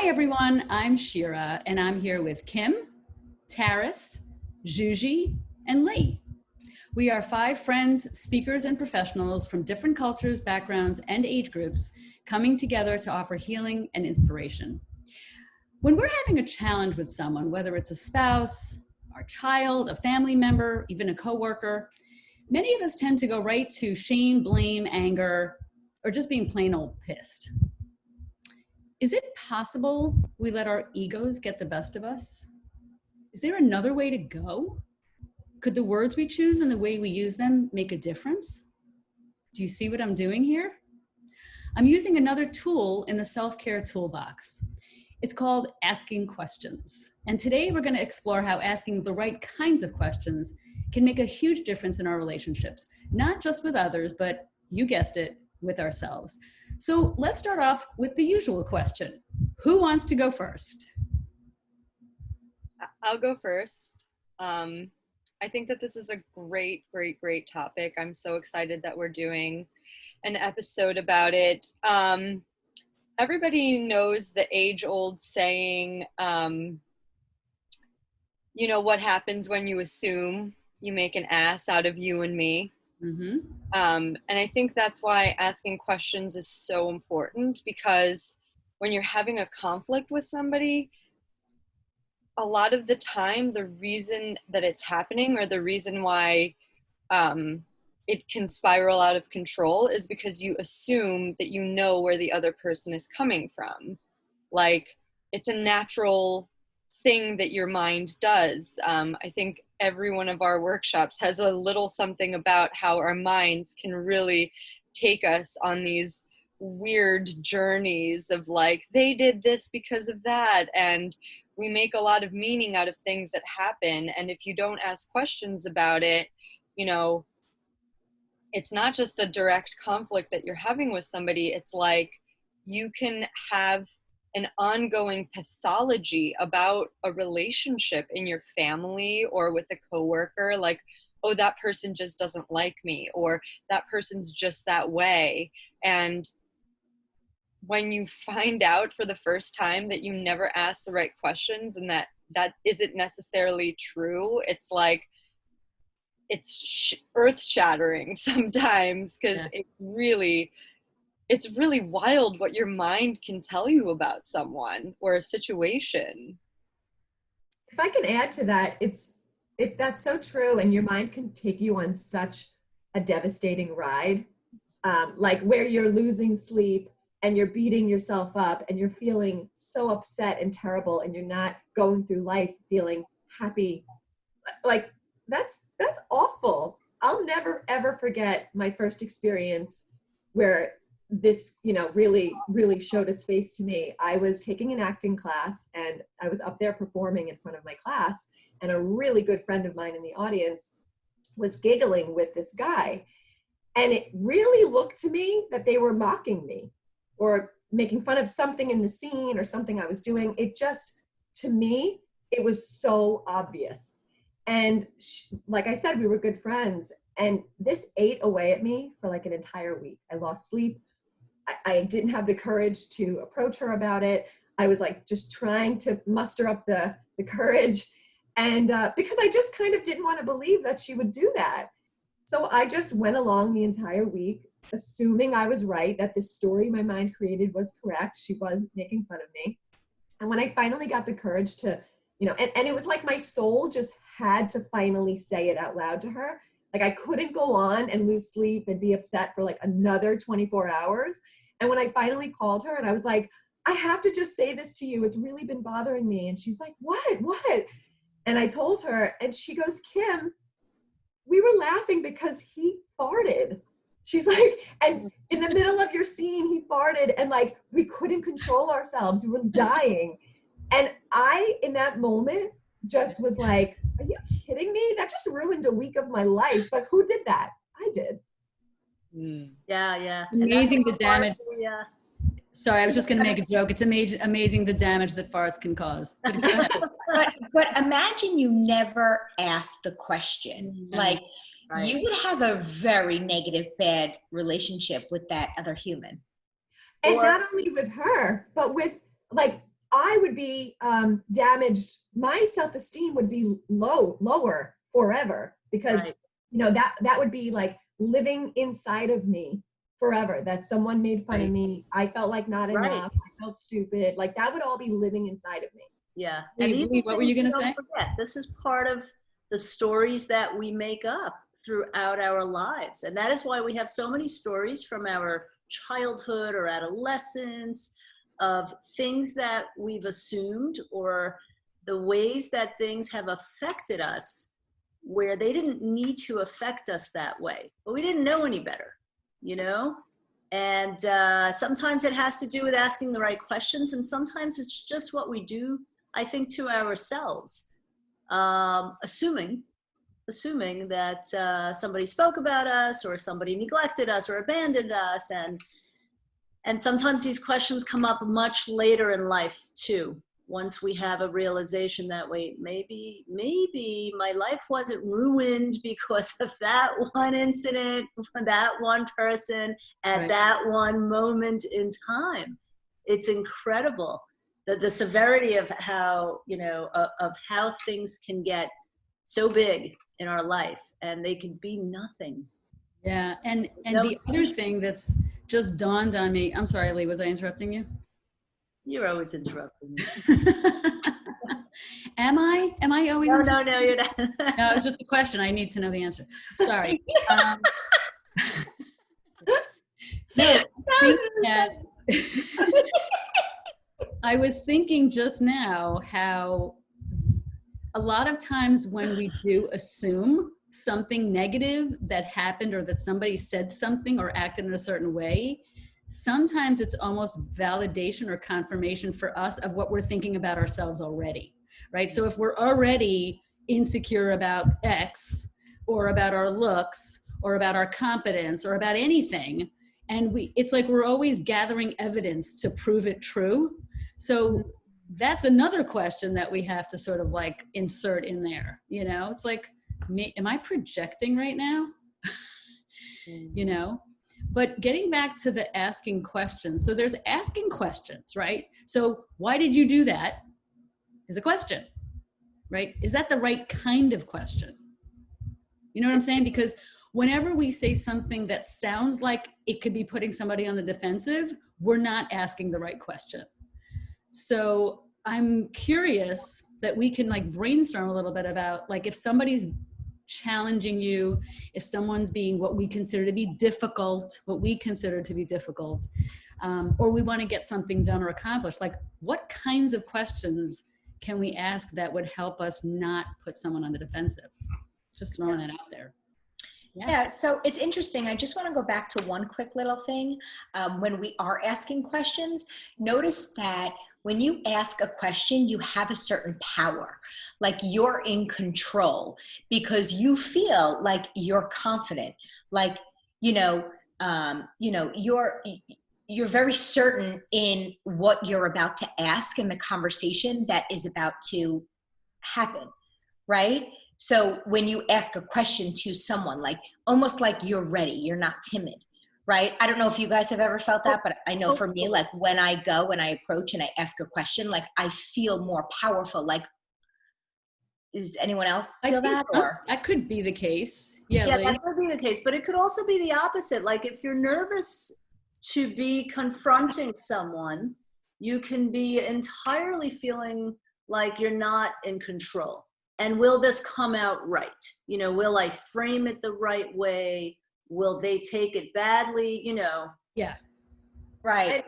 Hi everyone, I'm Shira and I'm here with Kim, Taris, Juji, and Lee. We are 5 friends, speakers, and professionals from different cultures, backgrounds, and age groups coming together to offer healing and inspiration. When we're having a challenge with someone, whether it's a spouse, our child, a family member, even a coworker, many of us tend to go right to shame, blame, anger, or just being plain old pissed. Is it possible we let our egos get the best of us? Is there another way to go? Could the words we choose and the way we use them make a difference? Do you see what I'm doing here? I'm using another tool in the self-care toolbox. It's called asking questions. And today we're going to explore how asking the right kinds of questions can make a huge difference in our relationships, not just with others, but you guessed it, with ourselves. So let's start off with the usual question. Who wants to go first? I'll go first. I think that this is a great topic. I'm so excited that we're doing an episode about it. Everybody knows the age-old saying, what happens when you assume, you make an ass out of you and me. Mm-hmm. And I think that's why asking questions is so important, because when you're having a conflict with somebody, a lot of the time, the reason that it's happening, or the reason why it can spiral out of control, is because you assume that you know where the other person is coming from. Like, it's a natural thing that your mind does. I think every one of our workshops has a little something about how our minds can really take us on these weird journeys of like, they did this because of that, and we make a lot of meaning out of things that happen. And if you don't ask questions about it, it's not just a direct conflict that you're having with somebody. It's like you can have an ongoing pathology about a relationship in your family or with a coworker, like, oh, that person just doesn't like me, or that person's just that way. And when you find out for the first time that you never asked the right questions, and that isn't necessarily true, it's like, it's earth-shattering sometimes, because it's really wild what your mind can tell you about someone or a situation. If I can add to that, that's so true, and your mind can take you on such a devastating ride, like where you're losing sleep and you're beating yourself up and you're feeling so upset and terrible, and you're not going through life feeling happy. Like, that's awful. I'll never ever forget my first experience where this, really showed its face to me. I was taking an acting class and I was up there performing in front of my class, and a really good friend of mine in the audience was giggling with this guy. And it really looked to me that they were mocking me or making fun of something in the scene or something I was doing. It just, to me, it was so obvious. And like I said, we were good friends, and this ate away at me for like an entire week. I lost sleep. I didn't have the courage to approach her about it. I was like just trying to muster up the courage. And because I just kind of didn't want to believe that she would do that. So I just went along the entire week, assuming I was right, that this story my mind created was correct. She was making fun of me. And when I finally got the courage to, and it was like my soul just had to finally say it out loud to her. Like, I couldn't go on and lose sleep and be upset for like another 24 hours. And when I finally called her and I was like, I have to just say this to you, it's really been bothering me. And she's like, what? And I told her, and she goes, Kim, we were laughing because he farted. She's like, and in the middle of your scene, he farted, and like, we couldn't control ourselves. We were dying. And I, in that moment, just was like, are you kidding me? That just ruined a week of my life. But who did that? I did. Yeah. Amazing the damage. Yeah. Sorry, I was just going to make a joke. It's amazing the damage that farts can cause. But imagine you never asked the question. Mm-hmm. Like, right. You would have a very negative, bad relationship with that other human. And not only with her, but with, like, I would be damaged. My self-esteem would be lower forever, because Right. you know that would be like living inside of me forever. That someone made fun of me. I felt like not Right. enough. I felt stupid. Like that would all be living inside of me. Yeah. Lee, these Lee, are what were you things gonna don't say? forget. This is part of the stories that we make up throughout our lives. And that is why we have so many stories from our childhood or adolescence of things that we've assumed, or the ways that things have affected us where they didn't need to affect us that way, but we didn't know any better, you know? And sometimes it has to do with asking the right questions, and sometimes it's just what we do, I think, to ourselves, assuming that somebody spoke about us, or somebody neglected us or abandoned us, and sometimes these questions come up much later in life too. Once we have a realization that, wait, maybe my life wasn't ruined because of that one incident, that one person, at Right. that one moment in time. It's incredible the severity of how, you know, of how things can get so big in our life, and they can be nothing. Yeah, and No, the other thing that's just dawned on me. I'm sorry, Lee, was I interrupting you? you're always interrupting me. Am I always No, interrupting? you're not. No, it's just a question. I need to know the answer. Sorry. No, I was thinking just now how a lot of times when we do assume something negative that happened, or that somebody said something or acted in a certain way, sometimes it's almost validation or confirmation for us of what we're thinking about ourselves already, right? So if we're already insecure about X, or about our looks, or about our competence, or about anything, and it's like we're always gathering evidence to prove it true. So that's another question that we have to sort of like insert in there. You know, it's like, am I projecting right now? You know, but getting back to the asking questions. So there's asking questions, right? So why did you do that is a question, right? Is that the right kind of question? You know what I'm saying? Because whenever we say something that sounds like it could be putting somebody on the defensive, we're not asking the right question. So I'm curious that we can like brainstorm a little bit about, like, if somebody's challenging you, if someone's being what we consider to be difficult, or we want to get something done or accomplished, like what kinds of questions can we ask that would help us not put someone on the defensive? Just throwing that out there. Yeah, so it's interesting. I just want to go back to one quick little thing. When we are asking questions, notice that when you ask a question, you have a certain power, like you're in control, because you feel like you're confident, like, you're very certain in what you're about to ask and the conversation that is about to happen, right? So when you ask a question to someone, like almost like you're ready, you're not timid, right? I don't know if you guys have ever felt that, but I know for me, like when I go and I approach and I ask a question, like I feel more powerful. Like, does anyone else feel that? Or that could be the case. Yeah, that could be the case, but it could also be the opposite. Like if you're nervous to be confronting someone, you can be entirely feeling like you're not in control. And will this come out right? You know, will I frame it the right way? Will they take it badly? You know? Yeah. Right.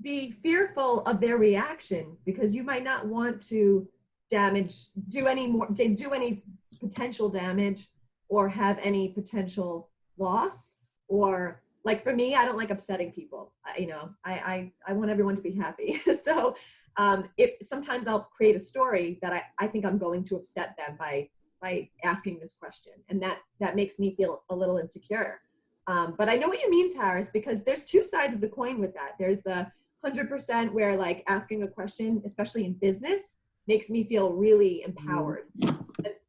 Be fearful of their reaction, because you might not want to do any potential damage, or have any potential loss, or like for me, I don't like upsetting people. I want everyone to be happy. So sometimes I'll create a story that I think I'm going to upset them by asking this question, and that makes me feel a little insecure. But I know what you mean, Taris, because there's two sides of the coin with that. There's the 100% where like asking a question, especially in business, makes me feel really empowered.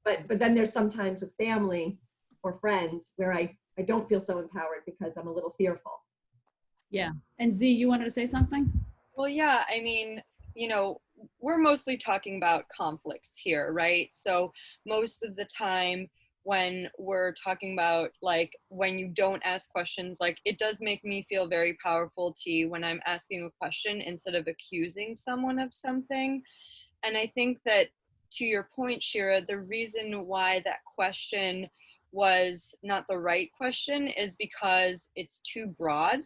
But then there's sometimes with family or friends where I don't feel so empowered because I'm a little fearful. Yeah. And Z, you wanted to say something? Well, yeah, I mean, we're mostly talking about conflicts here, right? So most of the time when we're talking about like when you don't ask questions, like it does make me feel very powerful, T, when I'm asking a question instead of accusing someone of something. And I think that, to your point, Shira, the reason why that question was not the right question is because it's too broad.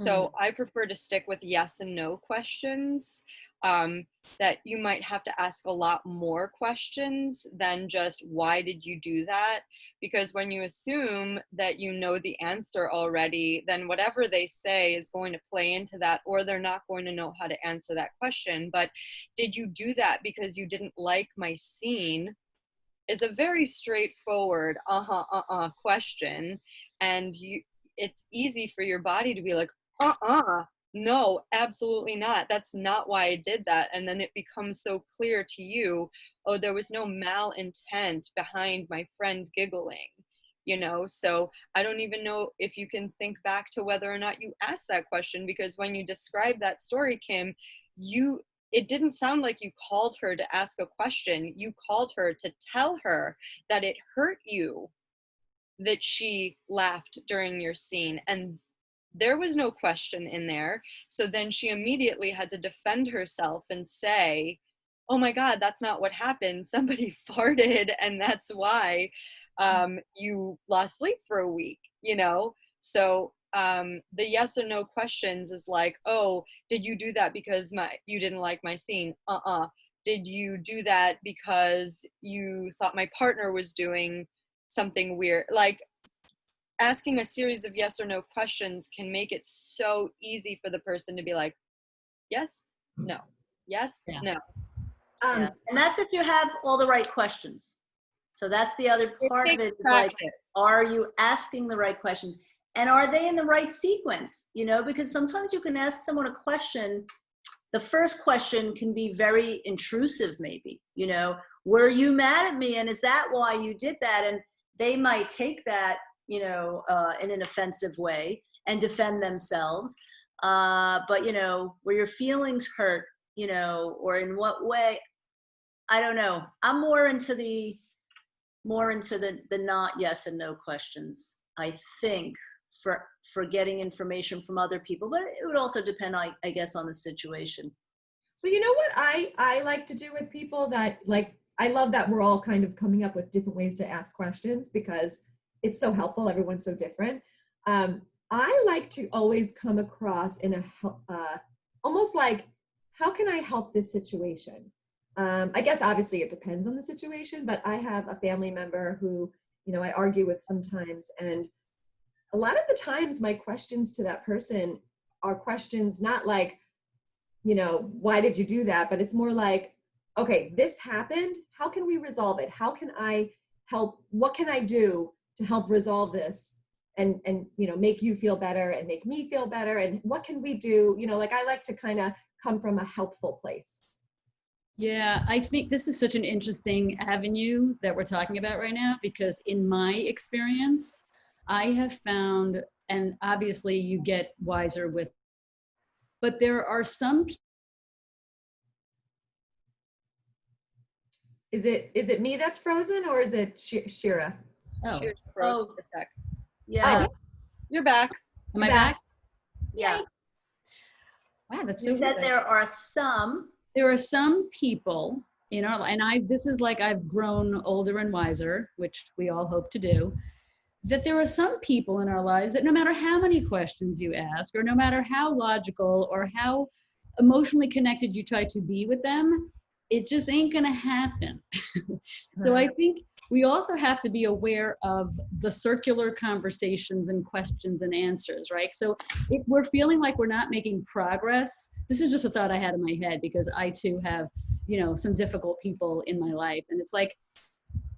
So I prefer to stick with yes and no questions, that you might have to ask a lot more questions than just why did you do that? Because when you assume that you know the answer already, then whatever they say is going to play into that, or they're not going to know how to answer that question. But did you do that because you didn't like my scene is a very straightforward question. And it's easy for your body to be like, no, absolutely not. That's not why I did that. And then it becomes so clear to you, oh, there was no malintent behind my friend giggling, So I don't even know if you can think back to whether or not you asked that question, because when you described that story, Kim, it didn't sound like you called her to ask a question. You called her to tell her that it hurt you that she laughed during your scene. And there was no question in there. So then she immediately had to defend herself and say, oh my God, that's not what happened. Somebody farted, and that's why you lost sleep for a week, So the yes or no questions is like, oh, did you do that because you didn't like my scene? Did you do that because you thought my partner was doing something weird? Like, asking a series of yes or no questions can make it so easy for the person to be like, yes, no, yes, Yeah. no. And that's if you have all the right questions. So that's the other part of it, is like, are you asking the right questions? And are they in the right sequence? Because sometimes you can ask someone a question. The first question can be very intrusive, maybe, were you mad at me? And is that why you did that? And they might take that, in an offensive way and defend themselves. But, were your feelings hurt, or in what way? I don't know. I'm more into the not yes and no questions, I think, for getting information from other people. But it would also depend, I guess, on the situation. So you know what I like to do with people that, like, I love that we're all kind of coming up with different ways to ask questions, because it's so helpful. Everyone's so different. I like to always come across in almost like, how can I help this situation? I guess obviously it depends on the situation, but I have a family member who, I argue with sometimes, and a lot of the times my questions to that person are questions not like, why did you do that? But it's more like, okay, this happened. How can we resolve it? How can I help? What can I do to help resolve this and make you feel better and make me feel better? And what can we do? Like, I like to kind of come from a helpful place. Yeah, I think this is such an interesting avenue that we're talking about right now, because in my experience, I have found, and obviously you get wiser with, but there are some people. Is it me that's frozen, or is it Shira? Oh, You're frozen for a sec. Yeah. Oh. You're back. Am I back? Yeah. Wow, that's You so said weird. there are some people in our life, and this is like, I've grown older and wiser, which we all hope to do, that there are some people in our lives that no matter how many questions you ask, or no matter how logical or how emotionally connected you try to be with them, it just ain't gonna happen. So I think we also have to be aware of the circular conversations and questions and answers, right? So if we're feeling like we're not making progress, this is just a thought I had in my head, because I too have, some difficult people in my life. And it's like,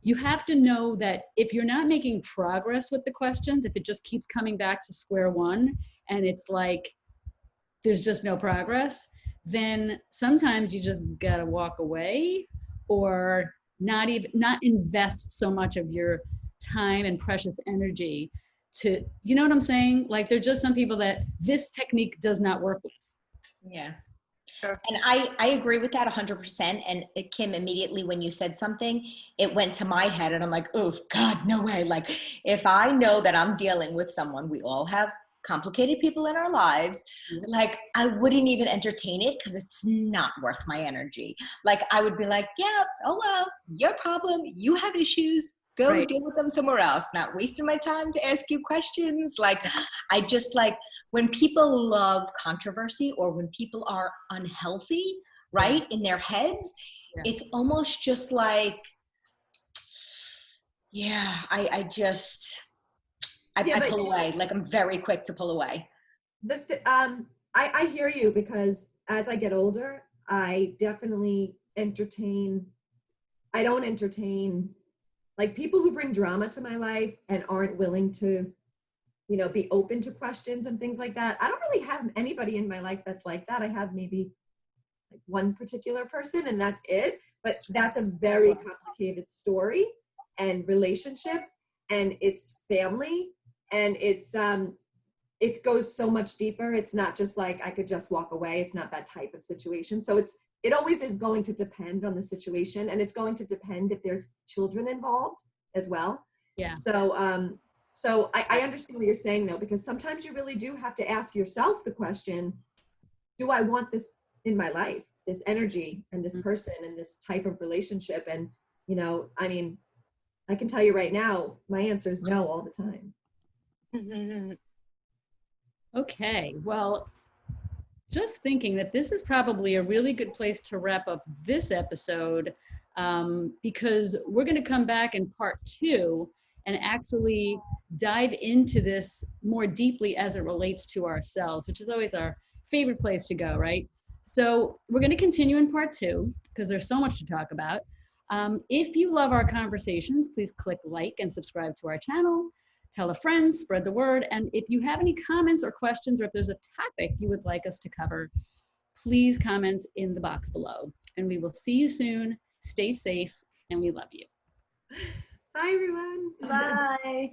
you have to know that if you're not making progress with the questions, if it just keeps coming back to square one, and it's like, there's just no progress, then sometimes you just gotta walk away, or not invest so much of your time and precious energy to, you know what I'm saying? Like, there's just some people that this technique does not work with. Yeah. Sure. And I agree with that 100%. And Kim, immediately when you said something, it went to my head and I'm like, oh God, no way. Like if I know that I'm dealing with someone, we all have complicated people in our lives, like I wouldn't even entertain it because it's not worth my energy. Like I would be like, yeah, oh well, your problem, you have issues, go Right. deal with them somewhere else, not wasting my time to ask you questions. Like I just like when people love controversy or when people are unhealthy, right, in their heads, it's almost just like, I pull away. Like I'm very quick to pull away. This, I hear you, because as I get older, I definitely I don't entertain like people who bring drama to my life and aren't willing to, you know, be open to questions and things like that. I don't really have anybody in my life that's like that. I have maybe like one particular person and that's it, but that's a very complicated story and relationship, and it's family, and it's it goes so much deeper. It's not just like I could just walk away. It's not that type of situation. So it always is going to depend on the situation, and it's going to depend if there's children involved as well. Yeah. So so I understand what you're saying though, because sometimes you really do have to ask yourself the question, do I want this in my life, this energy and this person and this type of relationship? And, you know, I mean, I can tell you right now, my answer is no all the time. Okay, well, just thinking that this is probably a really good place to wrap up this episode, because we're going to come back in part 2 and actually dive into this more deeply as it relates to ourselves, which is always our favorite place to go, right? So we're going to continue in part 2 because there's so much to talk about. If you love our conversations, please click like and subscribe to our channel. Tell a friend, spread the word. And if you have any comments or questions, or if there's a topic you would like us to cover, please comment in the box below. And we will see you soon. Stay safe, and we love you. Bye, everyone. Bye.